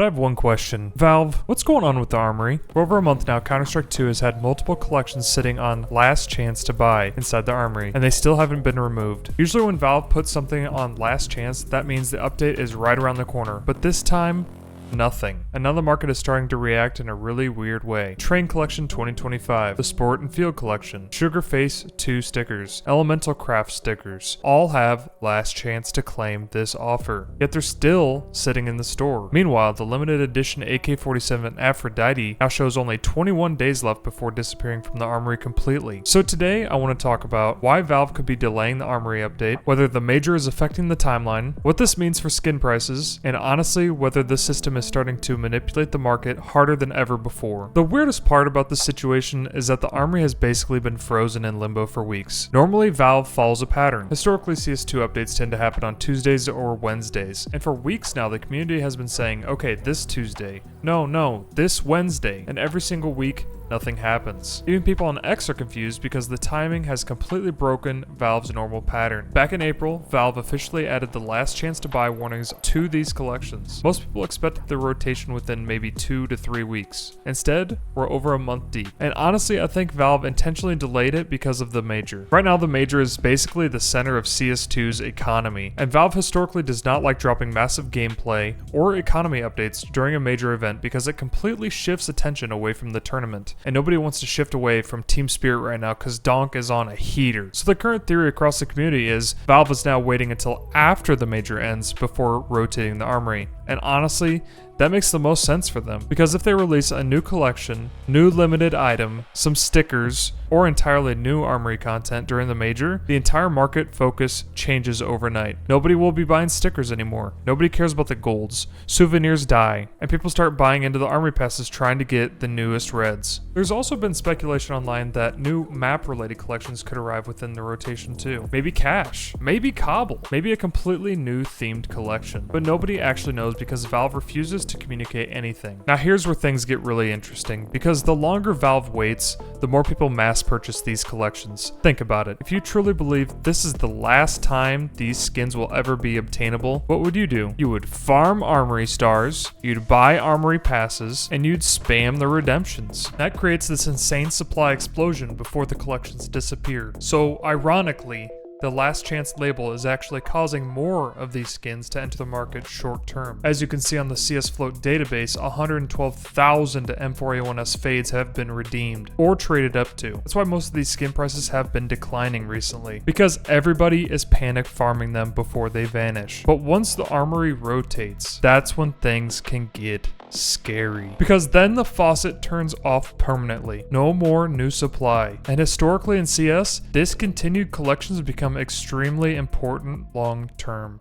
I have one question. Valve, what's going on with the Armory? For over a month now, Counter-Strike 2 has had multiple collections sitting on last chance to buy inside the Armory, and they still haven't been removed. Usually when Valve puts something on last chance, that means the update is right around the corner. But this time, nothing. And now the market is starting to react in a really weird way. Train Collection 2025, the Sport and Field Collection, Sugar Face 2 stickers, Elemental Craft stickers, all have last chance to claim this offer. Yet they're still sitting in the store. Meanwhile, the limited edition AK-47 Aphrodite now shows only 21 days left before disappearing from the Armory completely. So today, I want to talk about why Valve could be delaying the Armory update, whether the major is affecting the timeline, what this means for skin prices, and honestly, whether the system is starting to manipulate the market harder than ever before. The weirdest part about this situation is that the Armory has basically been frozen in limbo for weeks. Normally, Valve follows a pattern. Historically, CS2 updates tend to happen on Tuesdays or Wednesdays, and for weeks now, the community has been saying, okay, this Tuesday, no, this Wednesday, and every single week, nothing happens. Even people on X are confused because the timing has completely broken Valve's normal pattern. Back in April, Valve officially added the last chance to buy warnings to these collections. Most people expected the rotation within maybe 2 to 3 weeks. Instead, we're over a month deep. And honestly, I think Valve intentionally delayed it because of the major. Right now, the major is basically the center of CS2's economy, and Valve historically does not like dropping massive gameplay or economy updates during a major event because it completely shifts attention away from the tournament. And nobody wants to shift away from Team Spirit right now because Donk is on a heater. So the current theory across the community is Valve is now waiting until after the major ends before rotating the Armory. And honestly, that makes the most sense for them, because if they release a new collection, new limited item, some stickers, or entirely new Armory content during the major, the entire market focus changes overnight. Nobody will be buying stickers anymore. Nobody cares about the golds. Souvenirs die, and people start buying into the Armory passes trying to get the newest reds. There's also been speculation online that new map-related collections could arrive within the rotation too. Maybe Cash, maybe Cobble, maybe a completely new themed collection. But nobody actually knows because Valve refuses to communicate anything. Now here's where things get really interesting, because the longer Valve waits, the more people mass purchase these collections. Think about it. If you truly believe this is the last time these skins will ever be obtainable, what would you do? You would farm Armory stars, you'd buy Armory passes, and you'd spam the redemptions. That creates this insane supply explosion before the collections disappear. So ironically, the last chance label is actually causing more of these skins to enter the market short term. As you can see on the CS Float database, 112,000 M4A1S fades have been redeemed or traded up to. That's why most of these skin prices have been declining recently, because everybody is panic farming them before they vanish. But once the Armory rotates, that's when things can get scary, because then the faucet turns off permanently. No more new supply. And historically in CS, discontinued collections become extremely important long term.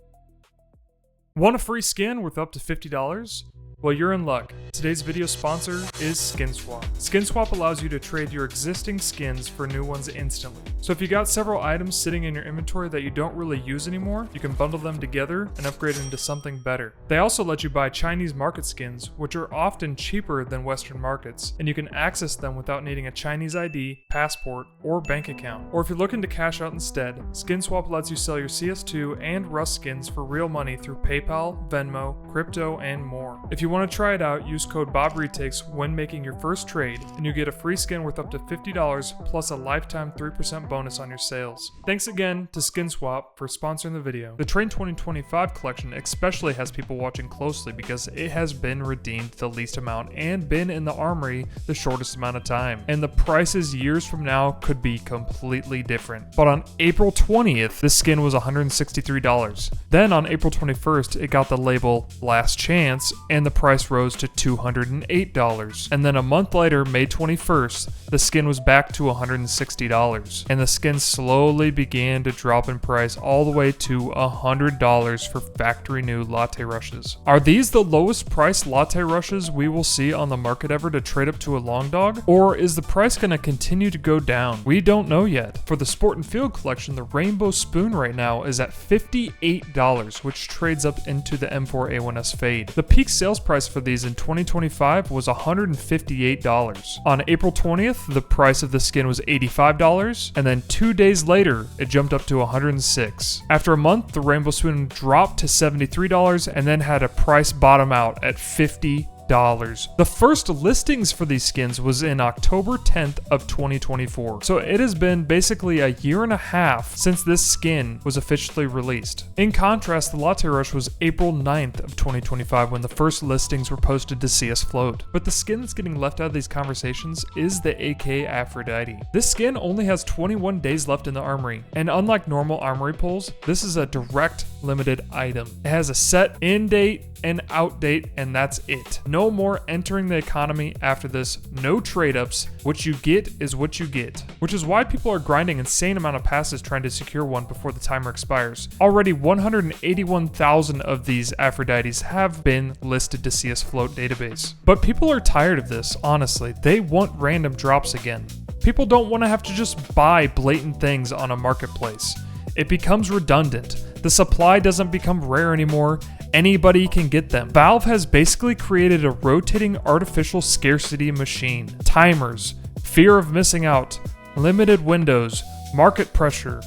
Want a free skin worth up to $50? Well, you're in luck. Today's video sponsor is SKINSWAP. SKINSWAP allows you to trade your existing skins for new ones instantly. So if you got several items sitting in your inventory that you don't really use anymore, you can bundle them together and upgrade into something better. They also let you buy Chinese market skins, which are often cheaper than Western markets, and you can access them without needing a Chinese ID, passport, or bank account. Or if you're looking to cash out instead, SKINSWAP lets you sell your CS2 and Rust skins for real money through PayPal, Venmo, crypto, and more. If you want to try it out, use code BobRetakes when making your first trade, and you get a free skin worth up to $50 plus a lifetime 3% bonus on your sales. Thanks again to SKINSWAP for sponsoring the video. The Train 2025 collection especially has people watching closely because it has been redeemed the least amount and been in the Armory the shortest amount of time. And the prices years from now could be completely different. But on April 20th, the skin was $163. Then on April 21st, it got the label Last Chance, and the price rose to $208. And then a month later, May 21st, the skin was back to $160. And the skin slowly began to drop in price all the way to $100 for factory new latte rushes. Are these the lowest price latte rushes we will see on the market ever to trade up to a long dog? Or is the price going to continue to go down? We don't know yet. For the Sport and Field collection, the Rainbow Spoon right now is at $58, which trades up into the M4A1S fade. The peak sales price for these in 2025 was $158. On April 20th, the price of the skin was $85, and then 2 days later, it jumped up to $106. After a month, the Rainbow Spoon dropped to $73 and then had a price bottom out at $50. The first listings for these skins was in October 10th of 2024. So it has been basically a year and a half since this skin was officially released. In contrast, the Latte Rush was April 9th of 2025 when the first listings were posted to see us float. But the skin that's getting left out of these conversations is the AK Aphrodite. This skin only has 21 days left in the Armory, and unlike normal Armory pulls, this is a direct limited item. It has a set in date and out date, and that's it. No more entering the economy after this, no trade-ups. What you get is what you get, which is why people are grinding insane amount of passes trying to secure one before the timer expires. Already 181,000 of these Aphrodites have been listed to CS Float database. But people are tired of this, honestly. They want random drops again. People don't want to have to just buy blatant things on a marketplace. It becomes redundant. The supply doesn't become rare anymore. Anybody can get them. Valve has basically created a rotating artificial scarcity machine. Timers, fear of missing out, limited windows, market pressure,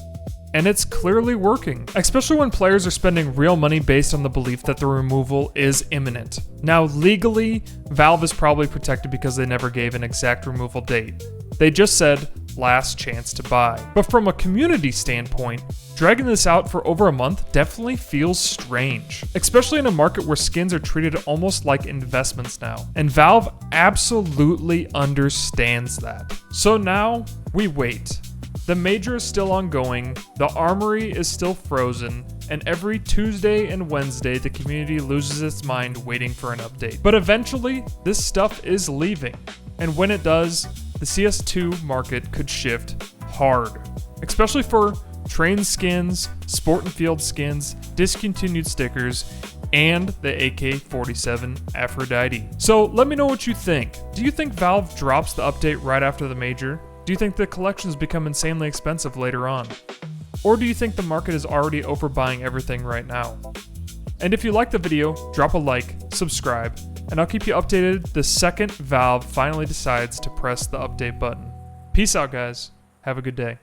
and it's clearly working, especially when players are spending real money based on the belief that the removal is imminent. Now, legally, Valve is probably protected because they never gave an exact removal date. They just said, last chance to buy. But from a community standpoint, dragging this out for over a month definitely feels strange, especially in a market where skins are treated almost like investments now. And Valve absolutely understands that. So now, we wait. The major is still ongoing, the Armory is still frozen, and every Tuesday and Wednesday the community loses its mind waiting for an update. But eventually, this stuff is leaving, and when it does, the CS2 market could shift hard, especially for train skins, sport and field skins, discontinued stickers, and the AK-47 Aphrodite. So let me know what you think. Do you think Valve drops the update right after the major? Do you think the collections become insanely expensive later on? Or do you think the market is already overbuying everything right now? And if you liked the video, drop a like, subscribe, and I'll keep you updated the second Valve finally decides to press the update button. Peace out, guys. Have a good day.